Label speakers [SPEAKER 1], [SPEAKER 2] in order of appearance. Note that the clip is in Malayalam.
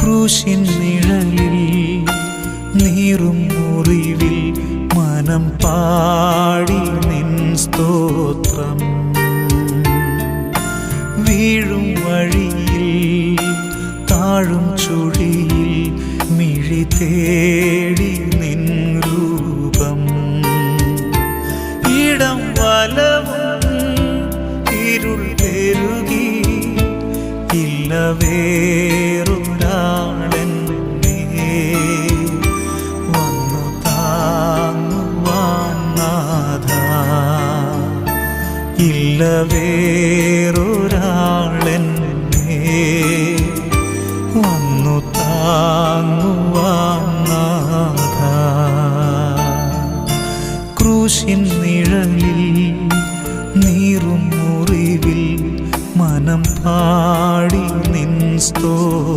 [SPEAKER 1] ക്രൂശിൻ നിഴലിൽ നീറും മുറിവിൽ മനം പാടി നിൻ സ്തോത്രം. വീഴും വഴിയിൽ താഴും ചുഴിയിൽ മിഴി തേടി നിൻ രൂപം. ഇടം വലവും ഇരുൾ പെരുകി ഇല്ല വേറൊരാളെന്നെ വന്നു താങ്ങുവാൻ നാഥ. ഇല്ല വേറൊരാളെന്നെ വന്നു താങ്ങുവാൻ നാഥ. ക്രൂശിൻ നിഴലിൽ നീറും മുറിവിൽ മനം പാടി നിൻ സ്തോത്രം.